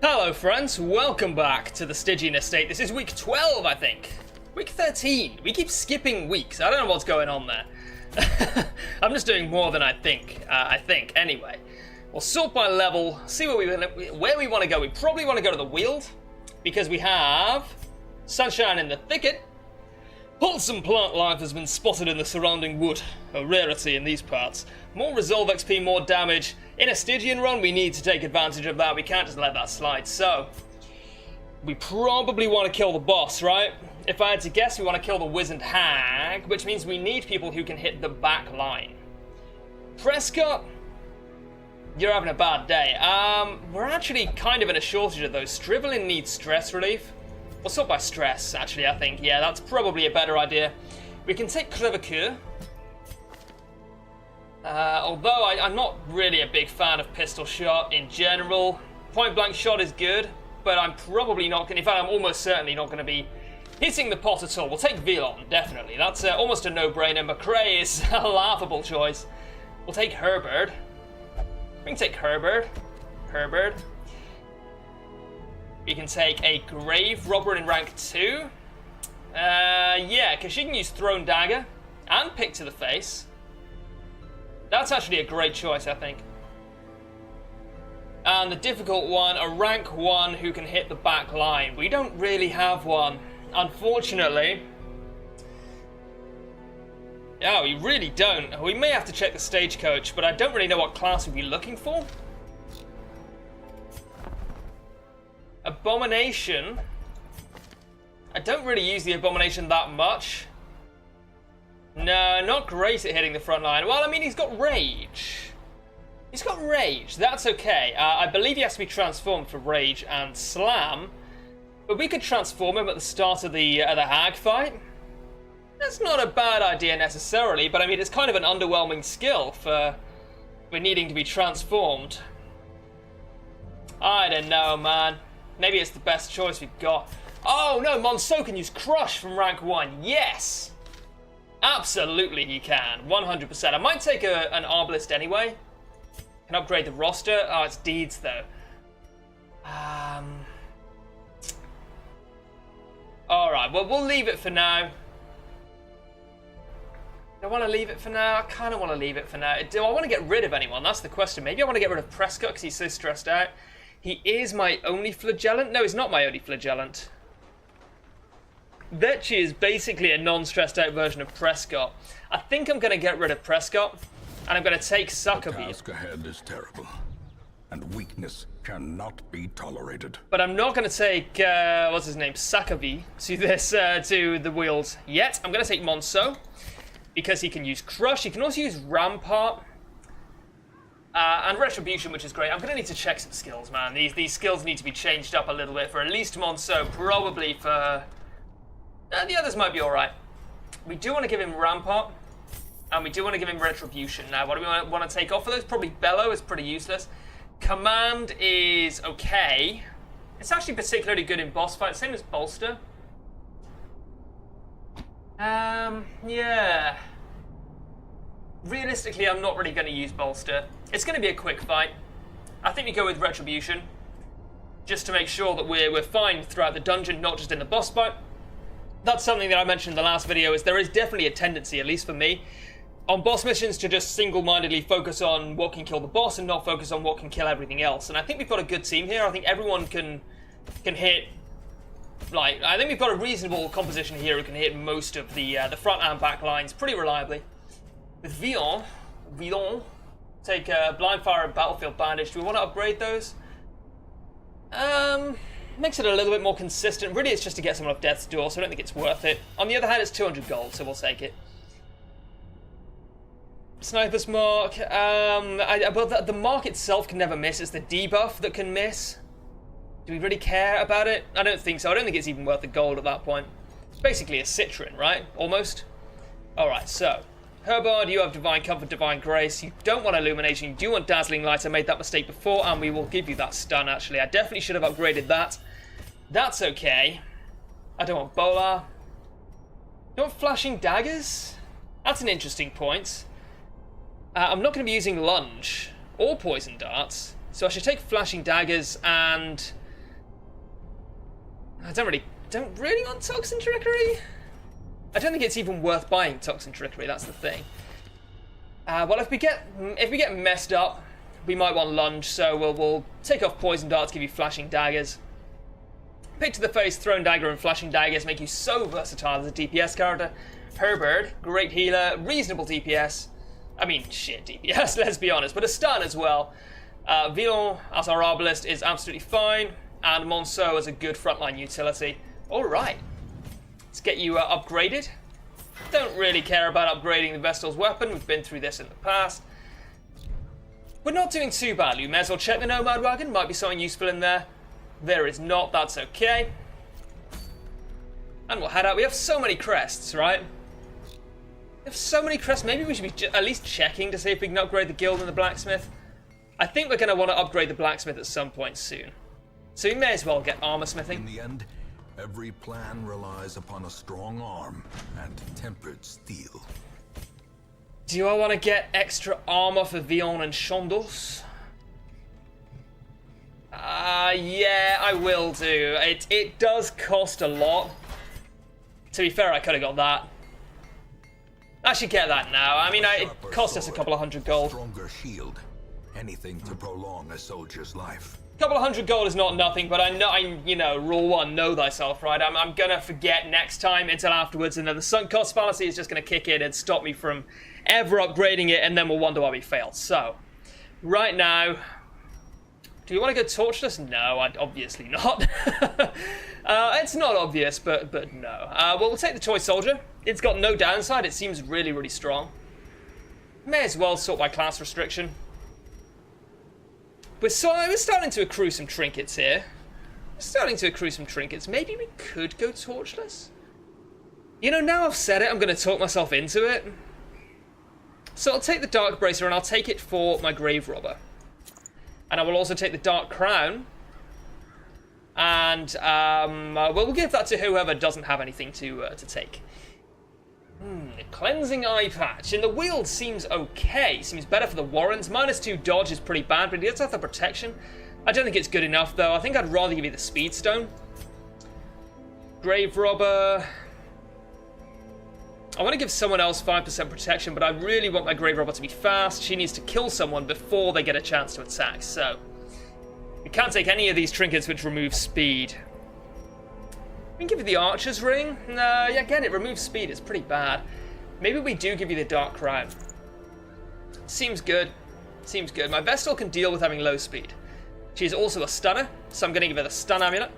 Hello friends, welcome back to the Stygian estate. This is week 12, I think. Week 13. We keep skipping weeks. I don't know what's going on there. I'm just doing more than I think. Anyway. We'll sort by level, see where we want to go. We probably want to go to the Weald, because we have sunshine in the thicket. Wholesome plant life has been spotted in the surrounding wood, a rarity in these parts. More resolve XP, more damage. In a Stygian run, we need to take advantage of that. We can't just let that slide. So, we probably want to kill the boss, right? If I had to guess, we want to kill the Wizened Hag, which means we need people who can hit the back line. Prescott, you're having a bad day. We're actually kind of in a shortage of those. Strivelin needs stress relief. We'll sort by stress, actually, I think. Yeah, that's probably a better idea. We can take Clevercure. Although I'm not really a big fan of pistol shot in general. Point blank shot is good, but I'm probably not going to, in fact, I'm almost certainly not going to be hitting the pot at all. We'll take Velon, definitely. That's almost a no-brainer. McCrae is a laughable choice. We'll take Herbert. We can take Herbert. We can take a Grave Robber in rank 2. Yeah, because she can use Thrown Dagger and Pick to the Face. That's actually a great choice, I think. And the difficult one, a rank 1 who can hit the back line. We don't really have one, unfortunately. Yeah, we really don't. We may have to check the stagecoach, but I don't really know what class we'd be looking for. Abomination. I don't really use the Abomination that much. No, not great at hitting the front line. Well, I mean, he's got Rage. He's got Rage. That's okay. I believe he has to be transformed for Rage and Slam. But we could transform him at the start of the Hag fight. That's not a bad idea necessarily, but I mean, it's kind of an underwhelming skill for needing to be transformed. I don't know, man. Maybe it's the best choice we've got. Oh no, Monceau can use Crush from rank 1. Yes! Absolutely he can. 100%. I might take an Arbalist anyway. Can upgrade the roster. Oh, it's Deeds though. Alright, well, we'll leave it for now. Do I want to leave it for now? I kind of want to leave it for now. Do I want to get rid of anyone? That's the question. Maybe I want to get rid of Prescott because he's so stressed out. He is my only flagellant? No, he's not my only flagellant. Vetchi is basically a non-stressed out version of Prescott. I think I'm going to get rid of Prescott, and I'm going to take Succorbee. The task ahead is terrible, and weakness cannot be tolerated. But I'm not going to take, what's his name, Succorbee to the Weald yet. I'm going to take Monceau, because he can use Crush. He can also use Rampart. And Retribution, which is great. I'm going to need to check some skills, man. These skills need to be changed up a little bit for at least Monceau, probably for... the others might be alright. We do want to give him Rampart, and we do want to give him Retribution. Now, what do we want to take off of those? Probably Bellow is pretty useless. Command is okay. It's actually particularly good in boss fights, same as Bolster. Yeah. Realistically, I'm not really going to use Bolster. It's going to be a quick fight. I think we go with Retribution, just to make sure that we're fine throughout the dungeon, not just in the boss fight. That's something that I mentioned in the last video, is there is definitely a tendency, at least for me, on boss missions to just single-mindedly focus on what can kill the boss and not focus on what can kill everything else. And I think we've got a good team here. I think everyone can hit... Like, I think we've got a reasonable composition here who can hit most of the front and back lines pretty reliably. With Velon, take Blind Fire and Battlefield Bandage. Do we want to upgrade those? Makes it a little bit more consistent. Really, it's just to get someone off Death's Door, so I don't think it's worth it. On the other hand, it's 200 gold, so we'll take it. Sniper's Mark. Well, the mark itself can never miss. It's the debuff that can miss. Do we really care about it? I don't think so. I don't think it's even worth the gold at that point. It's basically a Citron, right? Almost. Alright, so... Herbard, you have Divine Comfort, Divine Grace. You don't want Illumination, you do want Dazzling Light. I made that mistake before, and we will give you that stun, actually. I definitely should have upgraded that. That's okay. I don't want Bolar. Don't want Flashing Daggers? That's an interesting point. I'm not going to be using Lunge or Poison Darts, so I should take Flashing Daggers and I don't really want Toxin Trickery. I don't think it's even worth buying Toxin Trickery, that's the thing. Well, if we get messed up, we might want Lunge, so we'll take off Poison Darts, give you Flashing Daggers. Pick to the face, Thrown Dagger and Flashing Daggers make you so versatile as a DPS character. Herbert, great healer, reasonable DPS. I mean, shit DPS, let's be honest, but a stun as well. Villon as our Arbalist is absolutely fine, and Monceau as a good frontline utility. Alright, let's get you upgraded. Don't really care about upgrading the Vestal's weapon, we've been through this in the past. We're not doing too badly, we may as well check the Nomad Wagon, might be something useful in there. There is not, that's okay. And we'll head out. We have so many crests, right? We have so many crests, maybe we should be at least checking to see if we can upgrade the guild and the blacksmith. I think we're going to want to upgrade the blacksmith at some point soon. So we may as well get armor smithing. In the end, every plan relies upon a strong arm and tempered steel. Do I want to get extra armor for Vion and Chandos? Yeah, I will do. It does cost a lot. To be fair, I could have got that. I should get that now. I mean, it cost us a couple of hundred gold. Stronger shield. Anything to prolong a soldier's life. A couple of hundred gold is not nothing, but you know, rule one, know thyself, right? I'm gonna forget next time until afterwards, and then the sunk cost fallacy is just gonna kick in and stop me from ever upgrading it, and then we'll wonder why we failed. So, right now, do you want to go torchless? No, obviously not. It's not obvious, but no. Well, we'll take the toy soldier. It's got no downside. It seems really, really strong. May as well sort by class restriction. We're starting to accrue some trinkets here. Maybe we could go torchless? You know, now I've said it, I'm going to talk myself into it. So I'll take the Dark Bracer and I'll take it for my Grave Robber. And I will also take the Dark Crown. And we'll give that to whoever doesn't have anything to take. Cleansing Eye Patch. In the Wield seems okay. Seems better for the Warrens. -2 dodge is pretty bad, but he does have the protection. I don't think it's good enough, though. I think I'd rather give you the Speed Stone. Grave Robber. I want to give someone else 5% protection, but I really want my Grave Robber to be fast. She needs to kill someone before they get a chance to attack, so we can't take any of these trinkets which remove speed. We can give you the Archer's Ring. No, yeah, again, it removes speed. It's pretty bad. Maybe we do give you the Dark Crown. Seems good. Seems good. My Vestal can deal with having low speed. She's also a stunner, so I'm going to give her the Stun Amulet.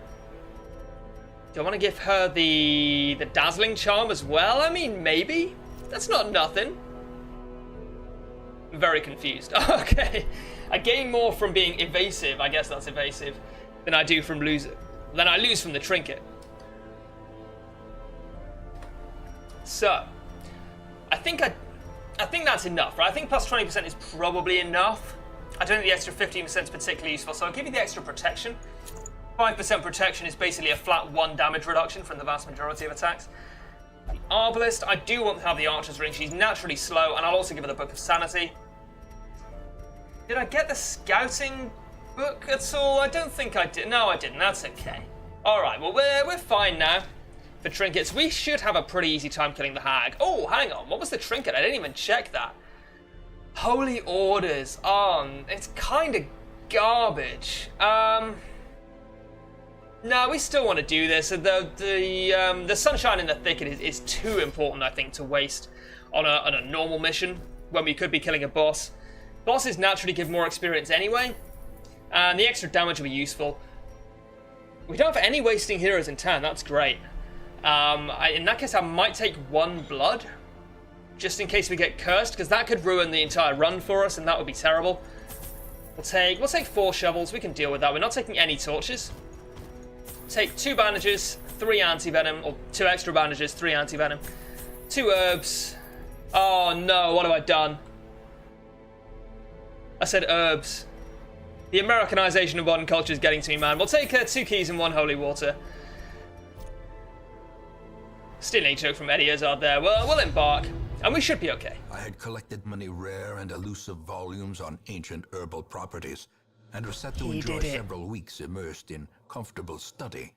Do I want to give her the Dazzling Charm as well? I mean, maybe. That's not nothing. I'm very confused. Okay. I gain more from being evasive, I guess that's evasive, than I do from losing. Than I lose from the trinket. So, I think that's enough, right? I think plus 20% is probably enough. I don't think the extra 15% is particularly useful, so I'll give you the extra protection. 5% protection is basically a flat 1 damage reduction from the vast majority of attacks. The Arbalist, I do want to have the Archer's Ring. She's naturally slow, and I'll also give her the Book of Sanity. Did I get the Scouting book at all? I don't think I did. No, I didn't. That's okay. Alright, well, we're fine now. For trinkets, we should have a pretty easy time killing the Hag. Oh, hang on. What was the trinket? I didn't even check that. Holy Orders. It's kind of garbage. No, we still want to do this. The Sunshine in the Thicket is too important, I think, to waste on a normal mission when we could be killing a boss. Bosses naturally give more experience anyway, and the extra damage will be useful. We don't have any wasting heroes in town. That's great. In that case, I might take 1 blood, just in case we get cursed, because that could ruin the entire run for us, and that would be terrible. We'll take 4 shovels. We can deal with that. We're not taking any torches. Take 2 bandages, 3 anti-venom, or 2 extra bandages, 3 anti-venom, 2 herbs. Oh no, what have I done? I said herbs. The Americanization of modern culture is getting to me, man. We'll take 2 keys and 1 holy water. Still a joke from Eddie Izzard there. Well, we'll embark, and we should be okay. I had collected many rare and elusive volumes on ancient herbal properties, and was set to enjoy several weeks immersed in comfortable study.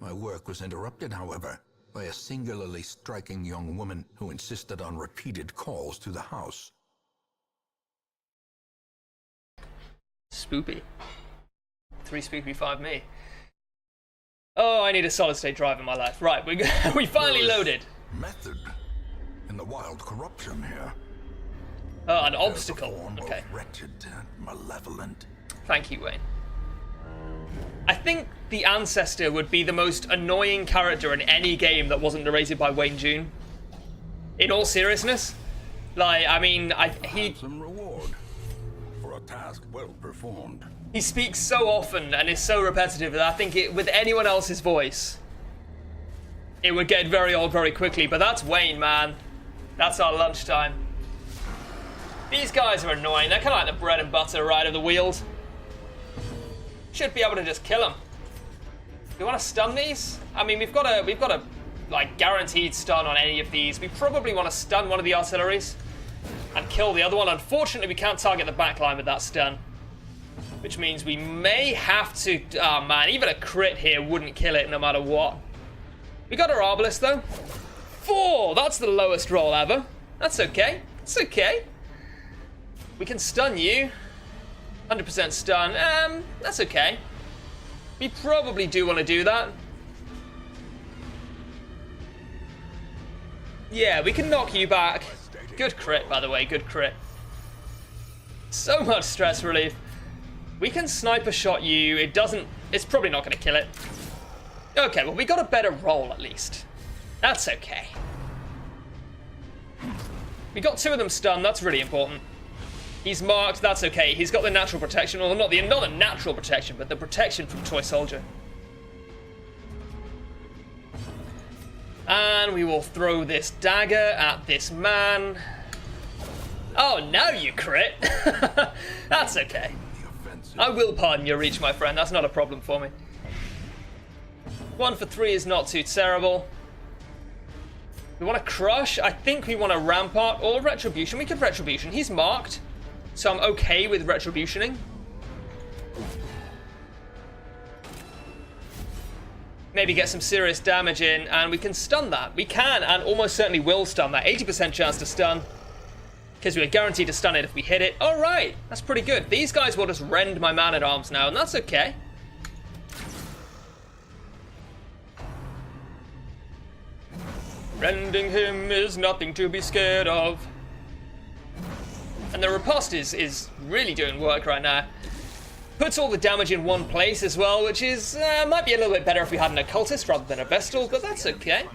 My work was interrupted, however, by a singularly striking young woman who insisted on repeated calls to the house. Spoopy. 3 spoopy, 5 me. Oh, I need a solid state drive in my life. Right, we finally loaded. Method in the wild corruption here. Oh, an obstacle. Okay. Wretched and malevolent. Thank you, Wayne. I think the Ancestor would be the most annoying character in any game that wasn't narrated by Wayne June. In all seriousness, like, I mean, he Some reward for a task well performed. He speaks so often and is so repetitive that I think with anyone else's voice, it would get very old very quickly. But that's Wayne, man. That's our lunchtime. These guys are annoying. They're kind of like the bread and butter right of the wheels. Should be able to just kill them. We want to stun these? I mean, we've got a like guaranteed stun on any of these. We probably want to stun one of the artilleries and kill the other one. Unfortunately, we can't target the backline with that stun, which means we may have to. Oh man, even a crit here wouldn't kill it no matter what. We got our Arbalest though. 4. That's the lowest roll ever. That's okay. It's okay. We can stun you. 100% stun. That's okay. We probably do want to do that. Yeah, we can knock you back. Good crit, by the way. Good crit. So much stress relief. We can sniper shot you. It's probably not going to kill it. Okay, well, we got a better roll at least. That's okay. We got 2 of them stunned. That's really important. He's marked, that's okay. He's got the natural protection, or not the natural protection, but the protection from Toy Soldier. And we will throw this dagger at this man. Oh, now you crit. That's okay. I will pardon your reach, my friend. That's not a problem for me. 1 for 3 is not too terrible. We want to crush. I think we want to rampart or retribution. We could retribution. He's marked. So I'm okay with retributioning. Maybe get some serious damage in, and we can stun that. We can, and almost certainly will stun that. 80% chance to stun, because we're guaranteed to stun it if we hit it. All right, that's pretty good. These guys will just rend my man-at-arms now, and that's okay. Rending him is nothing to be scared of. And the riposte is really doing work right now. Puts all the damage in one place as well, which is might be a little bit better if we had an occultist rather than a vestal, but that's okay.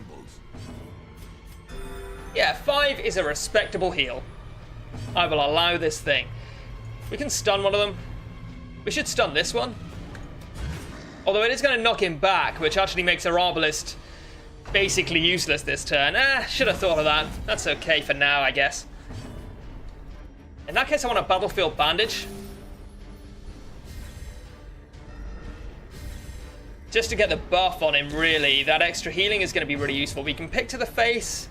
Yeah, 5 is a respectable heal. I will allow this thing. We can stun one of them. We should stun this one. Although it is going to knock him back, which actually makes our Arbalest basically useless this turn. Should have thought of that. That's okay for now, I guess. In that case, I want a battlefield bandage. Just to get the buff on him, really. That extra healing is going to be really useful. We can pick to the face.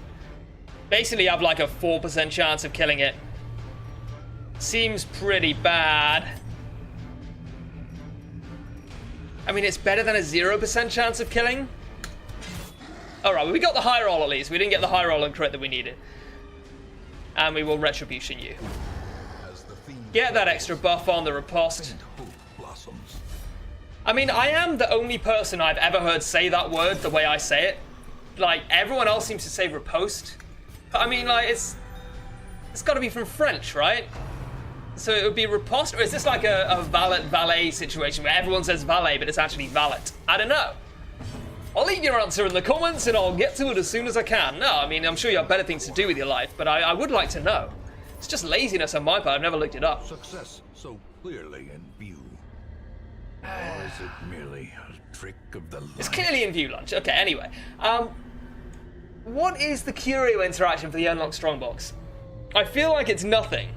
Basically have like a 4% chance of killing it. Seems pretty bad. I mean, it's better than a 0% chance of killing. Alright, well, we got the high roll at least. We didn't get the high roll and crit that we needed. And we will retribution you. Get that extra buff on the riposte. I mean, I am the only person I've ever heard say that word the way I say it. Like, everyone else seems to say riposte. But I mean, like, it's got to be from French, right? So it would be riposte, or is this like a valet situation where everyone says valet, but it's actually valet? I don't know. I'll leave your answer in the comments and I'll get to it as soon as I can. No, I mean, I'm sure you have better things to do with your life, but I would like to know. It's just laziness on my part. I've never looked it up. Success so clearly in view. Or is it merely a trick of the light? It's clearly in view, Lunch. Okay, anyway. What is the curio interaction for the unlocked strongbox? I feel like it's nothing.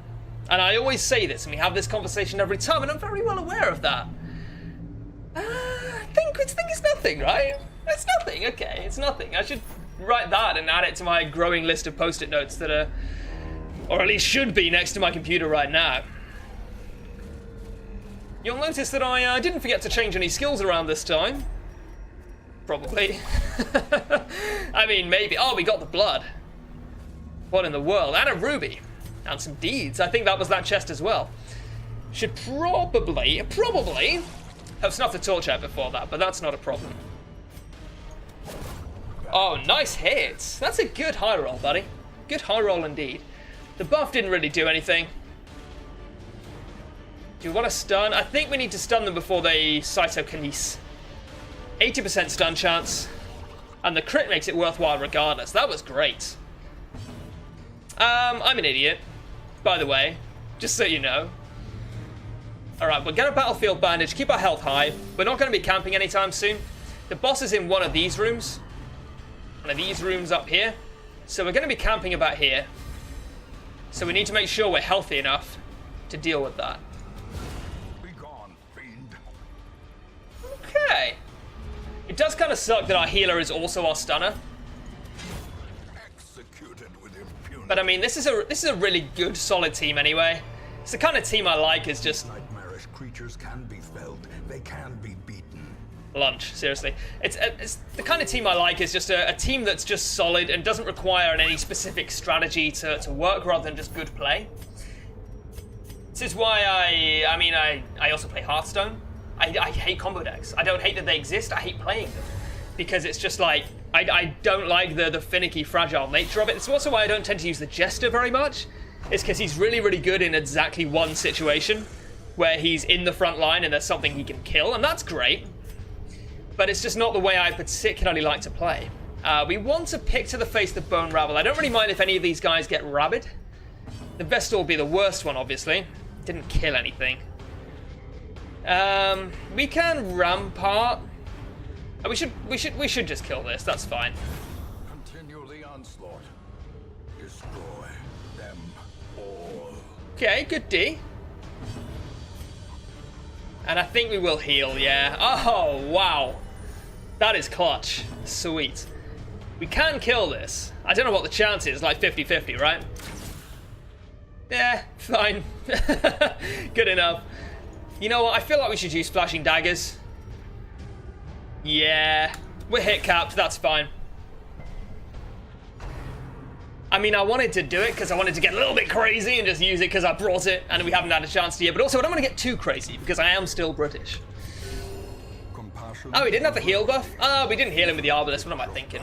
And I always say this, and we have this conversation every time, and I'm very well aware of that. I think it's nothing, right? It's nothing, okay, it's nothing. I should write that and add it to my growing list of post-it notes that are, or at least should be, next to my computer right now. You'll notice that I didn't forget to change any skills around this time. probably. I mean, maybe. Oh, we got the blood. What in the world? And a ruby. And some deeds. I think that was that chest as well. Should probably have snuffed the torch out before that, but that's not a problem. Oh, nice hits. That's a good high roll, buddy. Good high roll indeed. The buff didn't really do anything. Do you want to stun? I think we need to stun them before they cytokinese. 80% stun chance. And the crit makes it worthwhile regardless. That was great. I'm an idiot, by the way. Just so you know. Alright, we'll get a battlefield bandage, keep our health high. We're not going to be camping anytime soon. The boss is in one of these rooms. One of these rooms up here. So we're going to be camping about here. So we need to make sure we're healthy enough to deal with that. Be gone, fiend. Okay. It does kind of suck that our healer is also our stunner. Executed with impunity. But I mean, this is a really good, solid team anyway. It's the kind of team I like. Is just Nightmarish creatures can be felled. They can be beaten. lunch. Seriously, it's the kind of team I like. Is just a team that's just solid and doesn't require any specific strategy to work, rather than just good play. This is why I also play Hearthstone. I hate combo decks. I don't hate that they exist. I hate playing them because it's just like I don't like the finicky, fragile nature of it. It's also why I don't tend to use the Jester very much. It's because he's really, really good in exactly one situation where he's in the front line and there's something he can kill, and that's great. But it's just not the way I particularly like to play. We want to pick to the face the Bone Rabble. I don't really mind if any of these guys get rabid. The Vestal will be the worst one, obviously. Didn't kill anything. We can Rampart. We should just kill this. That's fine. Continue the onslaught. Destroy them all. Okay, good D. And I think we will heal, yeah. Oh, wow. That is clutch. Sweet. We can kill this. I don't know what the chance is, like 50-50, right? Yeah, fine. Good enough. You know what? I feel like we should use Flashing Daggers. Yeah. We're hit capped, that's fine. I mean, I wanted to do it because I wanted to get a little bit crazy and just use it because I brought it and we haven't had a chance to yet. But also, I don't want to get too crazy because I am still British. Oh, we didn't have the heal buff? Oh, we didn't heal him with the Arbalest. What am I thinking?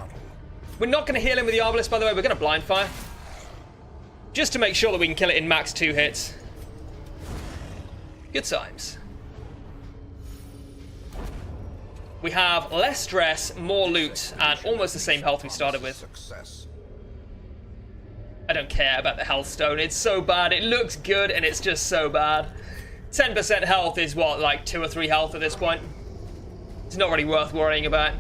We're not going to heal him with the Arbalest, by the way. We're going to blind fire. Just to make sure that we can kill it in max 2 hits. Good times. We have less stress, more loot, and almost the same health we started with. Success. I don't care about the health stone. It's so bad. It looks good, and it's just so bad. 10% health is what, like 2 or 3 health at this point? It's not really worth worrying about.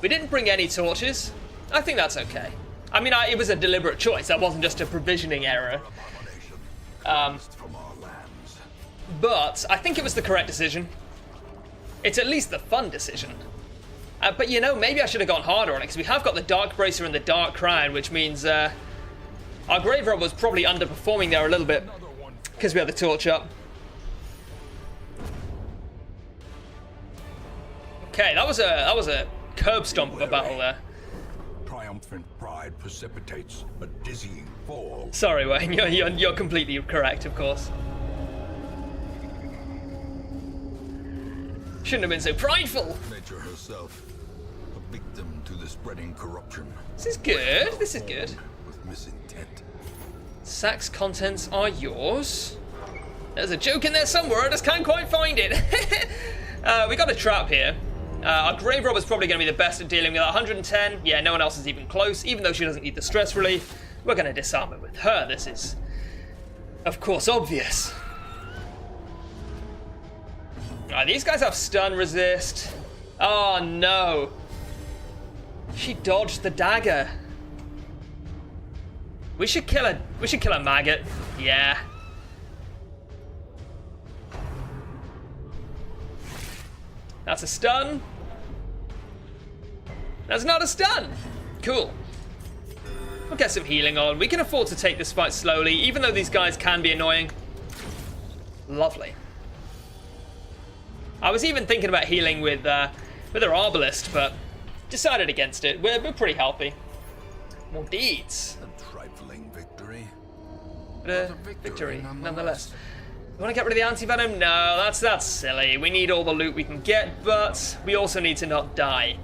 We didn't bring any torches. I think that's okay. I mean, it was a deliberate choice. That wasn't just a provisioning error. But I think it was the correct decision. It's at least the fun decision. But you know, maybe I should have gone harder on it, because we have got the Dark Bracer and the Dark Crown, which means our Grave Robber was probably underperforming there a little bit, because we had the torch up. Okay, that was a curb stomp of a battle there. Triumphant pride precipitates a dizzying fall. Sorry, Wayne, you're completely correct, of course. Shouldn't have been so prideful. Nature herself, a victim to the spreading corruption. This is good. This is good. With misintent. Sack's contents are yours. There's a joke in there somewhere. I just can't quite find it. We got a trap here. Our Grave Robber's probably going to be the best at dealing with that. 110. Yeah, no one else is even close. Even though she doesn't need the stress relief, we're going to disarm it with her. This is, of course, obvious. These guys have stun resist. Oh no. She dodged the dagger. We should kill a maggot. Yeah. That's a stun. That's not a stun. Cool. We'll get some healing on. We can afford to take this fight slowly, even though these guys can be annoying. Lovely. I was even thinking about healing with with our Arbalist, but decided against it. We're pretty healthy. More deeds. A trifling victory. But a victory, nonetheless. We want to get rid of the anti-venom? No, that's silly. We need all the loot we can get, but we also need to not die.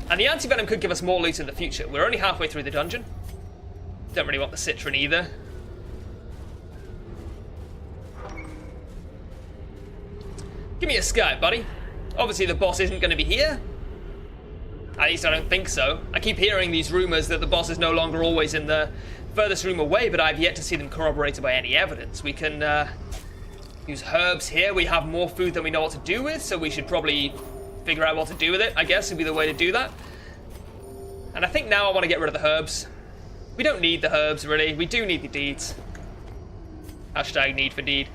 And the anti-venom could give us more loot in the future. We're only halfway through the dungeon. Don't really want the citron either. Give me a scout, buddy. Obviously the boss isn't going to be here. At least I don't think so. I keep hearing these rumors that the boss is no longer always in the furthest room away, but I've yet to see them corroborated by any evidence. We can use herbs here. We have more food than we know what to do with, so we should probably figure out what to do with it, I guess, would be the way to do that. And I think now I want to get rid of the herbs. We don't need the herbs, really. We do need the deeds. Hashtag need for deed.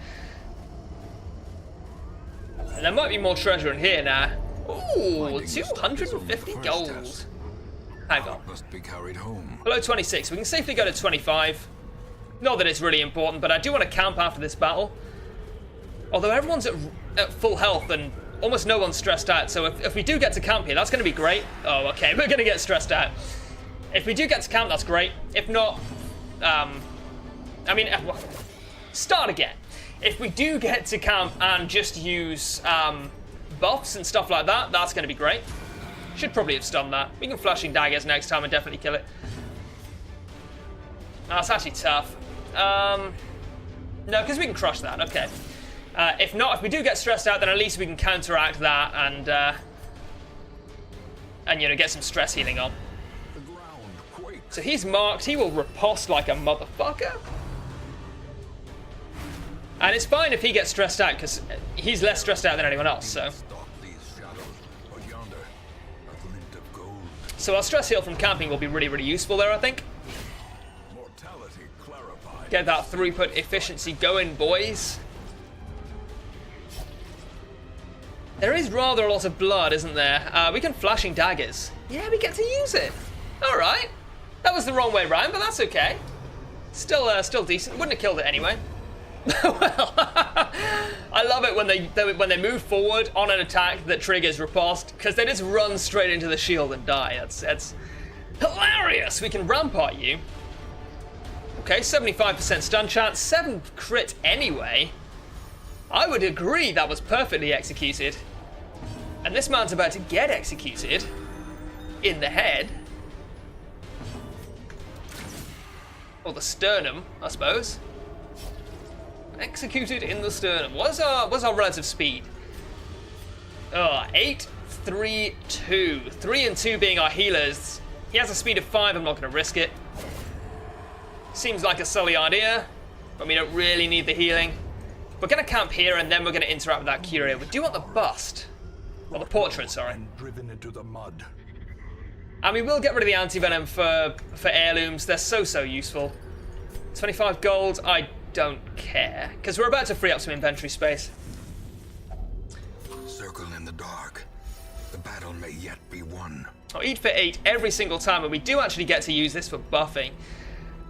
And there might be more treasure in here now. Ooh, 250 gold. Hang on. Must be carried home. Below 26. We can safely go to 25. Not that it's really important, but I do want to camp after this battle. Although everyone's at full health and almost no one's stressed out, so if we do get to camp here, that's going to be great. Oh, okay, we're going to get stressed out. If we do get to camp, that's great. If not, I mean, start again. If we do get to camp and just use buffs and stuff like that, that's going to be great. Should probably have stunned that. We can flashing daggers next time and definitely kill it. That's actually tough. No, because we can crush that. Okay. If not, if we do get stressed out, then at least we can counteract that and you know, get some stress healing on. The ground quakes. So he's marked. He will riposte like a motherfucker. And it's fine if he gets stressed out, because he's less stressed out than anyone else, so. So our stress heal from camping will be really, really useful there, I think. Get that throughput efficiency going, boys. There is rather a lot of blood, isn't there? We can flashing daggers. Yeah, we get to use it. All right. That was the wrong way round, but that's okay. Still decent. Wouldn't have killed it anyway. Well, I love it when they move forward on an attack that triggers riposte, because they just run straight into the shield and die. That's hilarious. We can rampart you. Okay, 75% stun chance, 7 crit anyway. I would agree that was perfectly executed. And this man's about to get executed in the head. Or the sternum, I suppose. Executed in the sternum. What's our relative speed? 8, 3, 2. 3 and 2 being our healers. He has a speed of 5, I'm not going to risk it. Seems like a silly idea, but we don't really need the healing. We're going to camp here and then we're going to interact with that curio. We do want the bust. Or the portrait, sorry. Driven into the mud. And we will get rid of the anti-venom for heirlooms. They're so useful. 25 gold, I don't care, because we're about to free up some inventory space. Circle in the dark. The battle may yet be won. I'll eat for 8 every single time, and we do actually get to use this for buffing.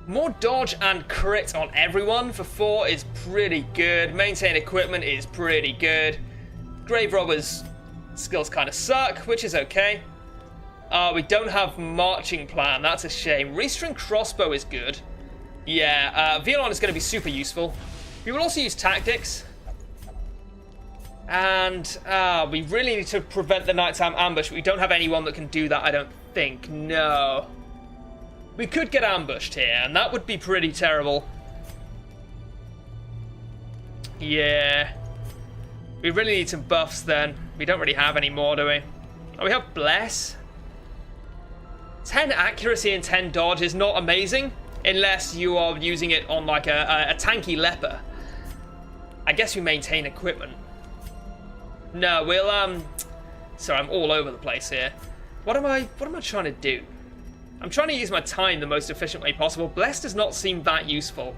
More dodge and crit on everyone for 4 is pretty good. Maintain equipment is pretty good. Grave Robber's skills kind of suck, which is okay. We don't have marching plan, that's a shame. Restring crossbow is good. Yeah, Violon is going to be super useful. We will also use tactics. And we really need to prevent the nighttime ambush. We don't have anyone that can do that, I don't think. No. We could get ambushed here, and that would be pretty terrible. Yeah. We really need some buffs then. We don't really have any more, do we? Oh, we have Bless. 10 accuracy and 10 dodge is not amazing. Unless you are using it on like a tanky leper. I guess we maintain equipment. No, we'll sorry, I'm all over the place here. What am I trying to do? I'm trying to use my time the most efficient way possible. Bless does not seem that useful.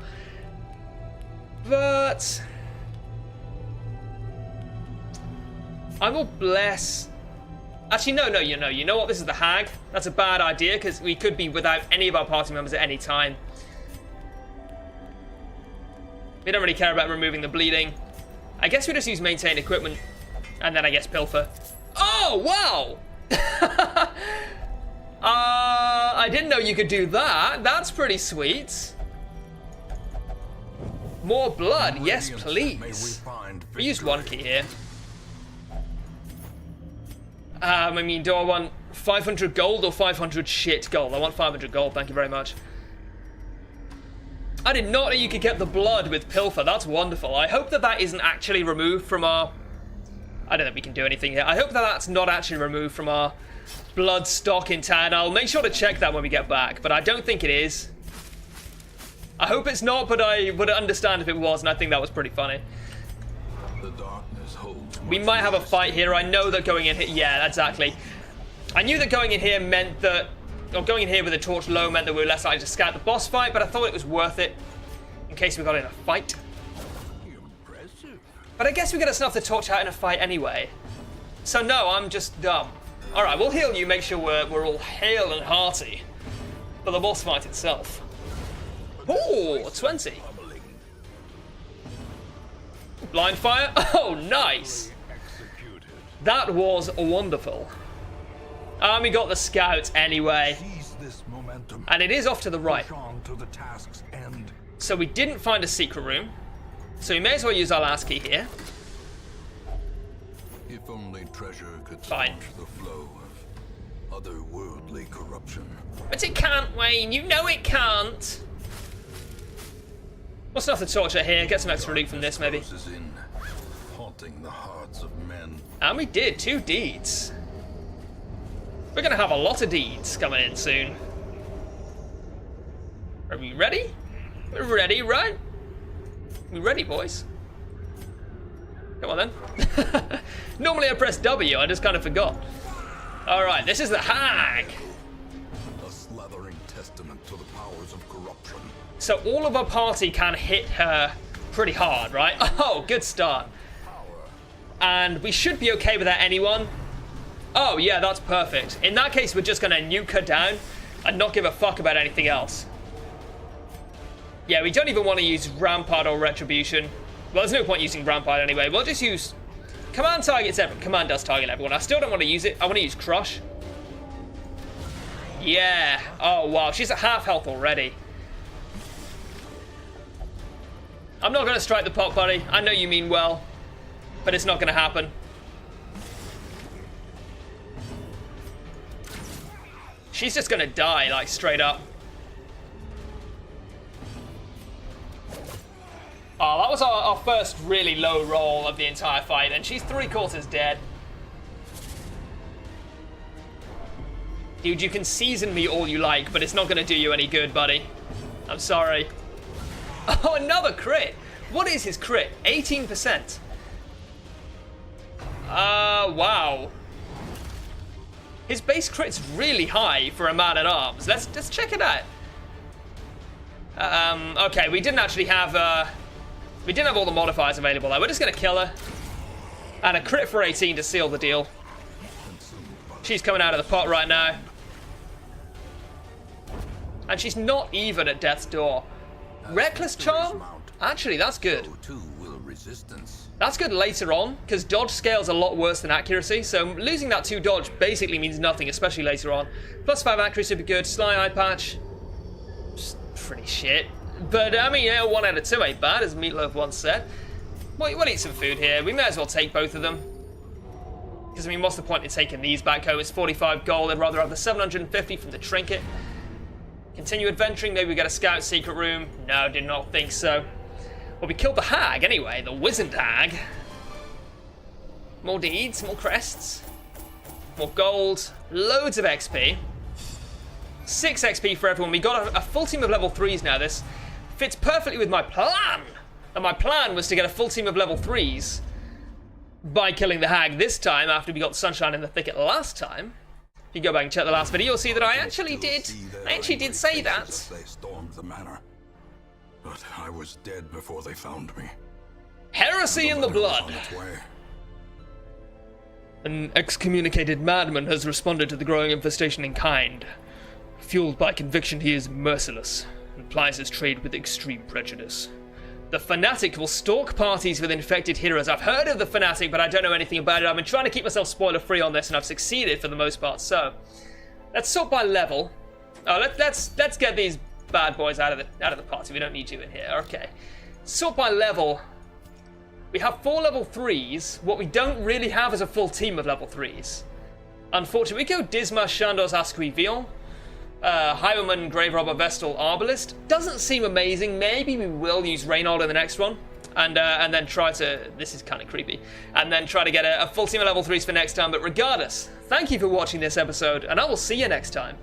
But I will bless. Actually, no, you know what? This is the hag. That's a bad idea, because we could be without any of our party members at any time. We don't really care about removing the bleeding. I guess we just use maintain equipment, and then I guess pilfer. Oh, wow! I didn't know you could do that. That's pretty sweet. More blood, yes please. We used one key here. I mean, do I want 500 gold or 500 shit gold? I want 500 gold, thank you very much. I did not know you could get the blood with Pilfer. That's wonderful. I hope that that isn't actually removed from our... I don't think we can do anything here. I hope that that's not actually removed from our blood stock in town. I'll make sure to check that when we get back, but I don't think it is. I hope it's not, but I would understand if it was, and I think that was pretty funny. The darkness holds We might have a fight here. I know that going in here... Yeah, exactly. I knew that going in here meant that... Or going in here with a torch low meant that we were less likely to scout the boss fight, but I thought it was worth it in case we got in a fight. impressive. But I guess we're gonna snuff the torch out in a fight anyway. So no, I'm just dumb. Alright, we'll heal you, make sure we're all hale and hearty for the boss fight itself. Ooh, 20. Blind fire? Oh, nice. That was wonderful. And we got the scouts anyway. Seize this momentum. And it is off to the right. Push on to the task's end. So we didn't find a secret room. So we may as well use our last key here. If only treasure could Fine. staunch the flow of otherworldly corruption. But it can't, Wayne. You know it can't. We'll snuff the torch out here. Get some extra loot from this, maybe. Is in, haunting the hearts of men. And we did 2 deeds. We're gonna have a lot of deeds coming in soon. Are we ready? We're ready, right? We ready, boys? Come on then. Normally I press W, I just kind of forgot. Alright, this is the hag. A slathering testament to the powers of corruption. So all of our party can hit her pretty hard, right? Oh, good start. And we should be okay without anyone. Oh, yeah, that's perfect. In that case, we're just going to nuke her down and not give a fuck about anything else. Yeah, we don't even want to use Rampart or Retribution. Well, there's no point using Rampart anyway. We'll just use... Command targets everyone. Command does target everyone. I still don't want to use it. I want to use Crush. Yeah. Oh, wow. She's at half health already. I'm not going to strike the pot, buddy. I know you mean well. But it's not going to happen. She's just gonna die, like, straight up. Oh, that was our first really low roll of the entire fight, and she's 3/4 dead. Dude, you can season me all you like, but it's not gonna do you any good, buddy. I'm sorry. Oh, another crit! What is his crit? 18%. Wow. His base crit's really high for a man-at-arms. Let's check it out. Okay, we didn't actually have all the modifiers available there. We're just gonna kill her. And a crit for 18 to seal the deal. She's coming out of the pot right now. And she's not even at death's door. Reckless charm? Actually, that's good. So too will resistance. That's good later on, because dodge scales a lot worse than accuracy, so losing that 2 dodge basically means nothing, especially later on. +5 accuracy would be good. Sly eye patch, just pretty shit. But, I mean, yeah, 1 out of 2 ain't bad, as Meatloaf once said. We'll eat some food here. We may as well take both of them. Because, I mean, what's the point in taking these back home? It's 45 gold. I'd rather have the 750 from the trinket. Continue adventuring. Maybe we get a scout secret room. No, did not think so. Well, we killed the hag anyway, the Wizened hag. More deeds, more crests, more gold, loads of XP. 6 XP for everyone. We got a full team of level 3s now. This fits perfectly with my plan. And my plan was to get a full team of level 3s by killing the hag this time after we got Sunshine in the Thicket last time. If you go back and check the last video, you'll see that I actually did say that. They stormed the manor. But I was dead before they found me. Heresy in the blood. On its way. An excommunicated madman has responded to the growing infestation in kind. Fueled by conviction he is merciless and plies his trade with extreme prejudice. The Fanatic will stalk parties with infected heroes. I've heard of the Fanatic, but I don't know anything about it. I've been trying to keep myself spoiler-free on this, and I've succeeded for the most part. So, let's sort by level. Oh, let's get these bad boys out of the party. We don't need you in here. Okay. Sort by level. We have 4 level 3s. What we don't really have is a full team of level 3s. Unfortunately, we go Disma, Shandos, Asquivion. Highwayman, Grave Robber, Vestal, Arbalist. Doesn't seem amazing. Maybe we will use Reynold in the next one. And then try to... This is kind of creepy. And then try to get a full team of level 3s for next time. But regardless, thank you for watching this episode. And I will see you next time.